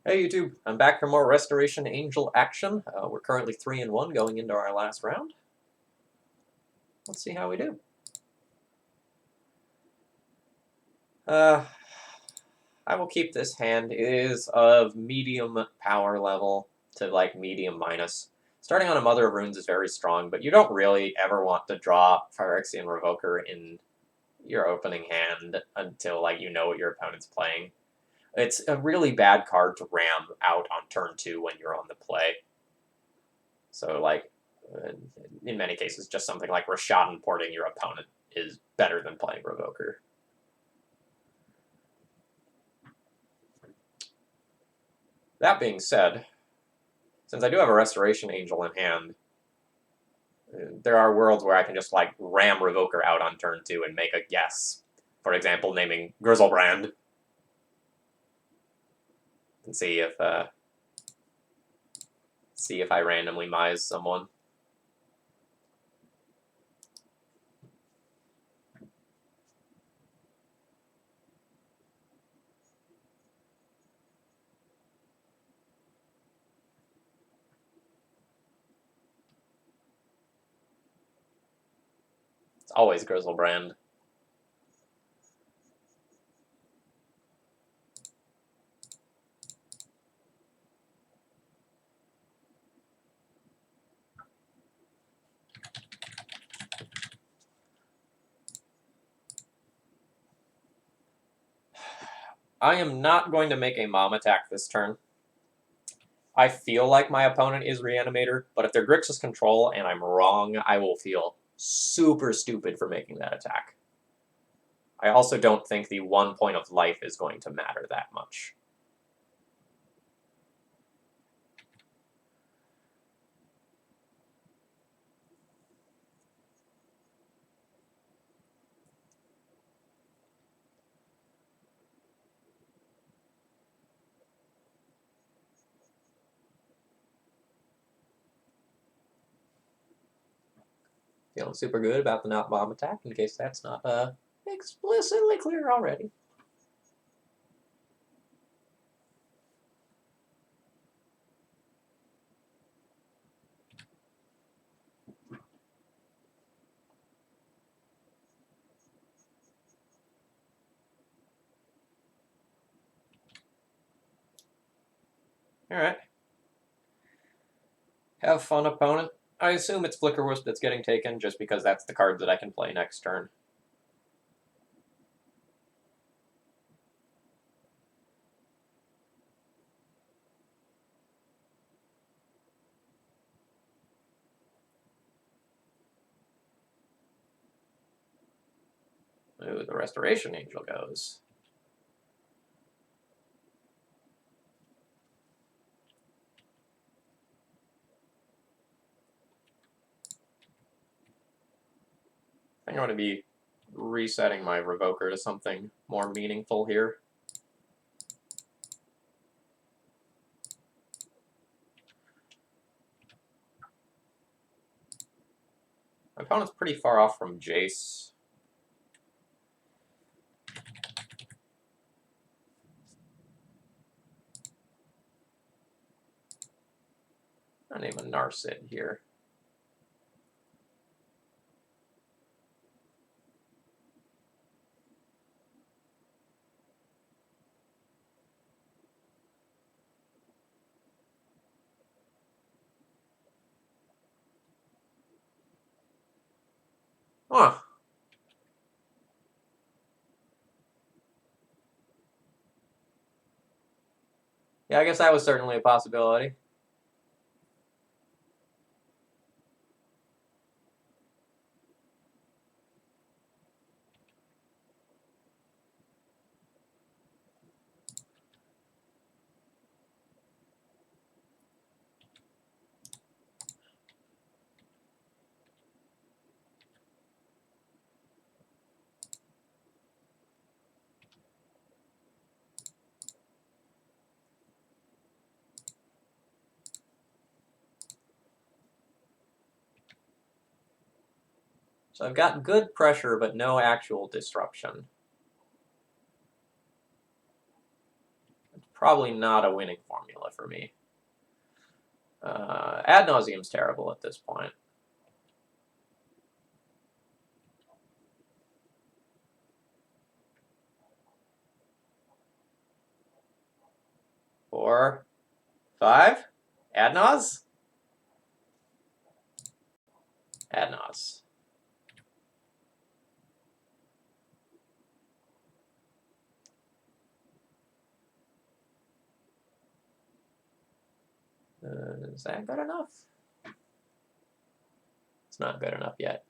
Hey YouTube, I'm back for more Restoration Angel action. We're currently 3-1 going into our last round. Let's see how we do. I will keep this hand. It is of medium power level to like medium minus. Starting on a Mother of Runes is very strong, but you don't really ever want to draw Phyrexian Revoker in your opening hand until like you know what your opponent's playing. It's a really bad card to ram out on turn 2 when you're on the play. So, like, in many cases, just something like Rashad porting your opponent is better than playing Revoker. That being said, since I do have a Restoration Angel in hand, there are worlds where I can just, like, ram Revoker out on turn 2 and make a guess. For example, naming Grizzlebrand. And see if I randomly Mize someone. It's always Grizzlebrand. I am not going to make a Mom attack this turn. I feel like my opponent is Reanimator, but if they're Grixis Control and I'm wrong, I will feel super stupid for making that attack. I also don't think the 1 point of life is going to matter that much. Feeling super good about the not bomb attack, in case that's not explicitly clear already. Alright. Have fun, opponent. I assume it's Flickerwisp that's getting taken, just because that's the card that I can play next turn. Ooh, the Restoration Angel goes. I think I'm going to be resetting my Revoker to something more meaningful here. My opponent's pretty far off from Jace. I'll name a Narset here. Huh. Yeah, I guess that was certainly a possibility. So I've got good pressure, but no actual disruption. It's probably not a winning formula for me. Ad nauseum's terrible at this point. Four, five, ad nause? Ad nause. Is that good enough? It's not good enough yet.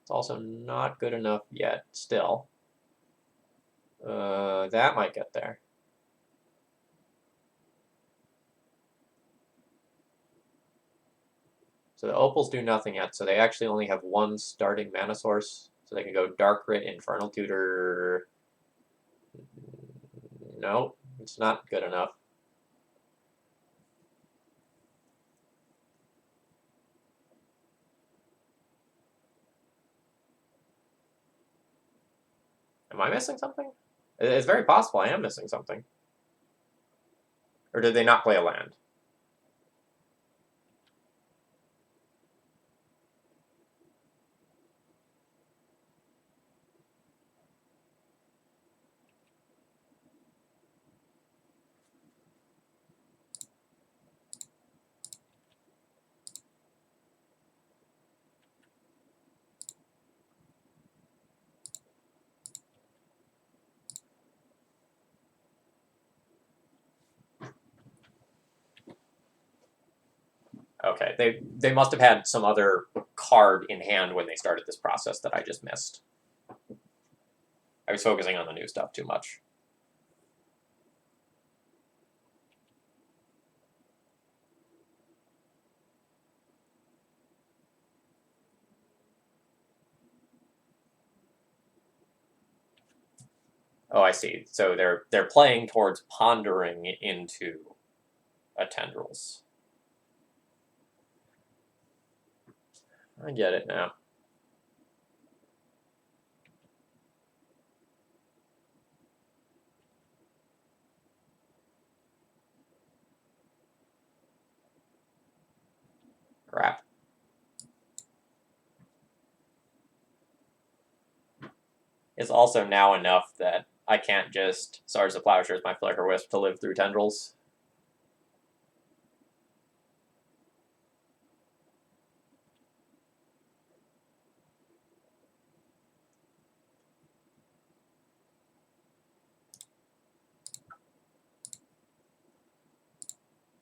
It's also not good enough yet, still. That might get there. So the opals do nothing yet, so they actually only have one starting mana source. So they can go Dark Rit, Infernal Tutor. No, it's not good enough. Am I missing something? It's very possible I am missing something. Or did they not play a land? Okay, they must have had some other card in hand when they started this process that I just missed. I was focusing on the new stuff too much. Oh, I see. So they're playing towards pondering into a tendrils. I get it now. Crap. It's also now enough that I can't just Stars of Plowshares my Flicker Wisp to live through tendrils.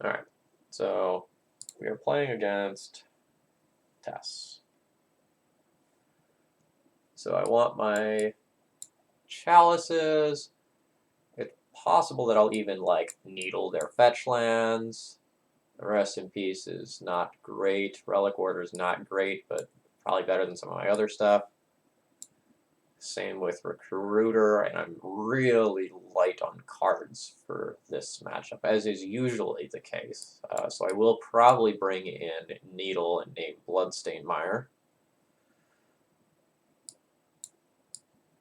Alright, so we are playing against TES. So I want my chalices. It's possible that I'll even like needle their fetch lands. The Rest in Peace is not great. Relic Order is not great, but probably better than some of my other stuff. Same with Recruiter, and I'm really light on cards for this matchup, as is usually the case. So I will probably bring in Needle and name Bloodstained Mire.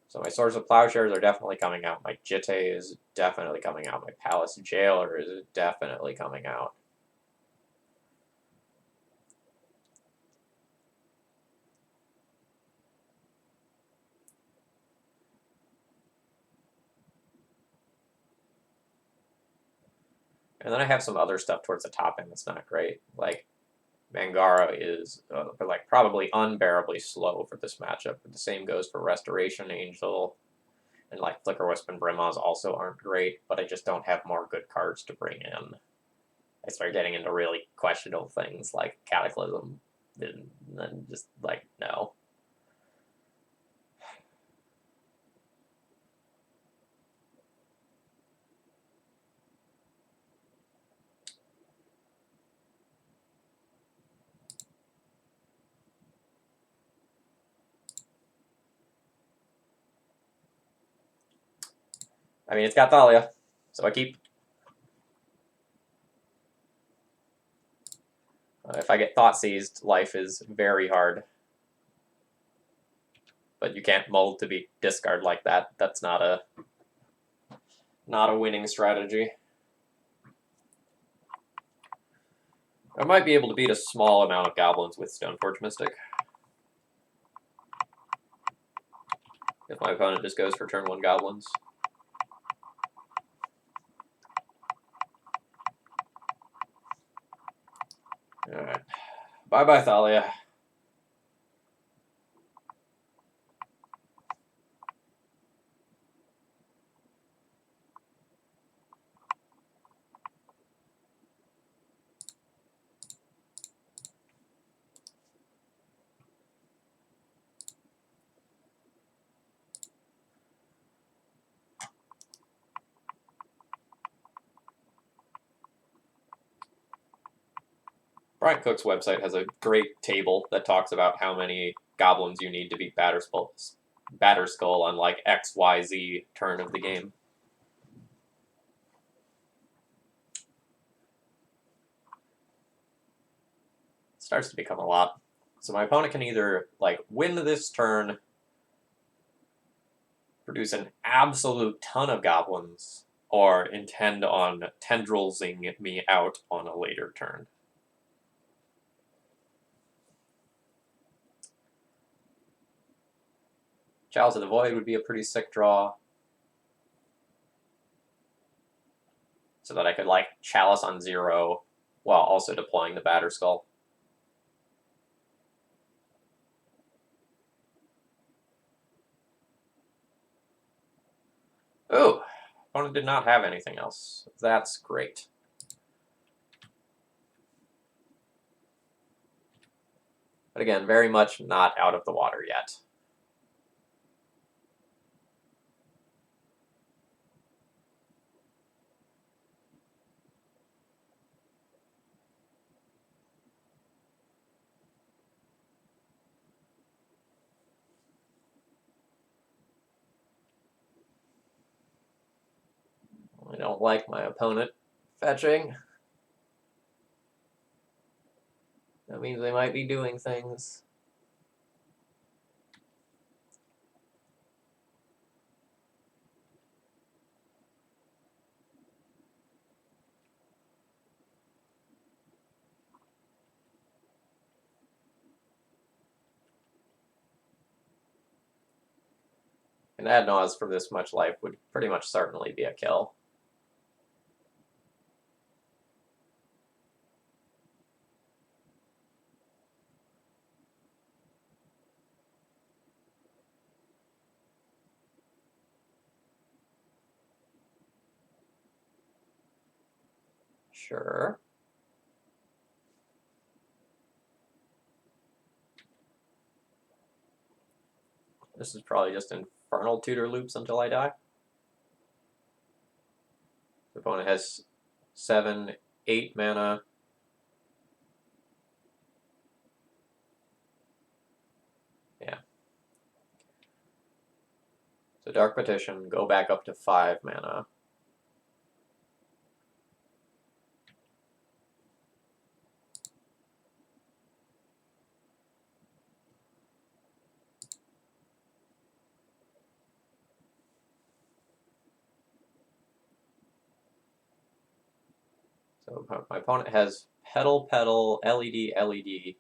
So my Swords of Plowshares are definitely coming out. My Jitte is definitely coming out. My Palace Jailer is definitely coming out. And then I have some other stuff towards the top end that's not great. Like, Mangara is like probably unbearably slow for this matchup. But the same goes for Restoration Angel. And like Flicker Wisp and Brimaz also aren't great, but I just don't have more good cards to bring in. I start getting into really questionable things like Cataclysm, and then just like, no. I mean, it's got Thalia, so I keep. If I get Thought Seized, life is very hard. But you can't mold to be discard like that. That's not a Not a winning strategy. I might be able to beat a small amount of goblins with Stoneforge Mystic. If my opponent just goes for turn 1 goblins. Alright. Bye-bye, Thalia. Brian Cook's website has a great table that talks about how many goblins you need to beat Batterskull on like XYZ turn of the game. It starts to become a lot. So my opponent can either like win this turn, produce an absolute ton of goblins, or intend on tendrilsing me out on a later turn. Chalice of the Void would be a pretty sick draw. So that I could like Chalice on 0 while also deploying the Batterskull. Ooh, opponent did not have anything else. That's great. But again, very much not out of the water yet. I don't like my opponent fetching. That means they might be doing things. An Adnaz from this much life would pretty much certainly be a kill. Sure. This is probably just Infernal Tutor loops until I die. The opponent has 7, 8 mana. Yeah. So Dark Petition, go back up to 5 mana. So my opponent has Petal, Petal, LED, LED,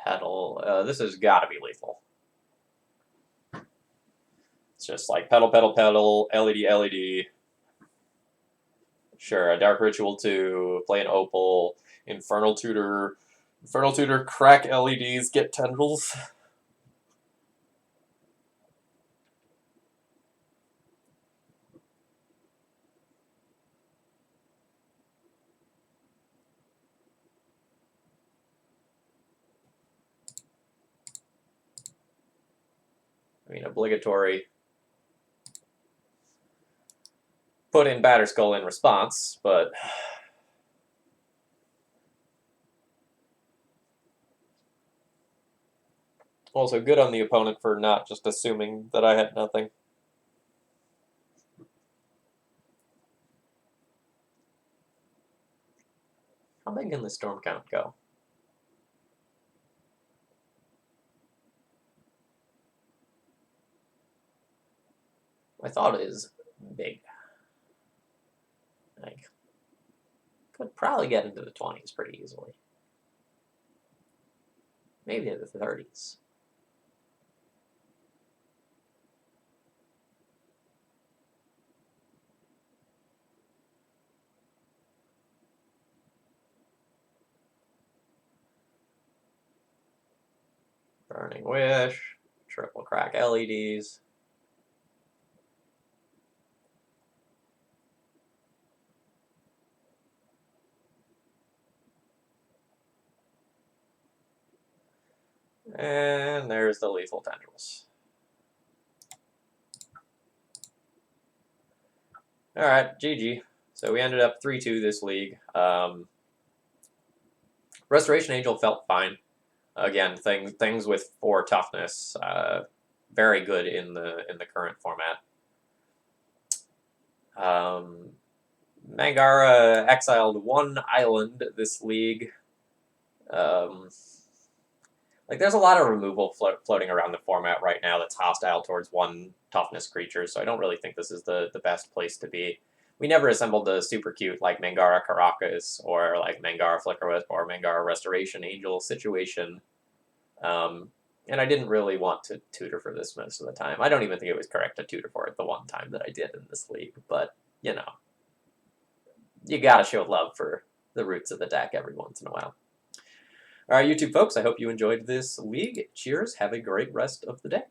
Petal. This has got to be lethal. It's just like Petal, Petal, Petal, LED, LED. Sure, a Dark Ritual 2, play an Opal, Infernal Tutor, crack LEDs, get tendrils. I mean, obligatory. Put in Batterskull in response, but also good on the opponent for not just assuming that I had nothing. How big can the storm count go? My thought is big. Like, could probably get into the 20s pretty easily. Maybe in the 30s. Burning Wish, triple crack LEDs. And there's the lethal tendrils. All right, GG. So we ended up 3-2 this league. Restoration Angel felt fine. Again, things with 4 toughness, very good in the current format. Mangara exiled 1 island this league. Like, there's a lot of removal floating around the format right now that's hostile towards 1 toughness creature, so I don't really think this is the best place to be. We never assembled the super cute, like, Mangara Caracas, or, like, Mangara Flickerwisp, or Mangara Restoration Angel situation. And I didn't really want to tutor for this most of the time. I don't even think it was correct to tutor for it the one time that I did in this league, but, you know, you gotta show love for the roots of the deck every once in a while. All right, YouTube folks, I hope you enjoyed this league. Cheers. Have a great rest of the day.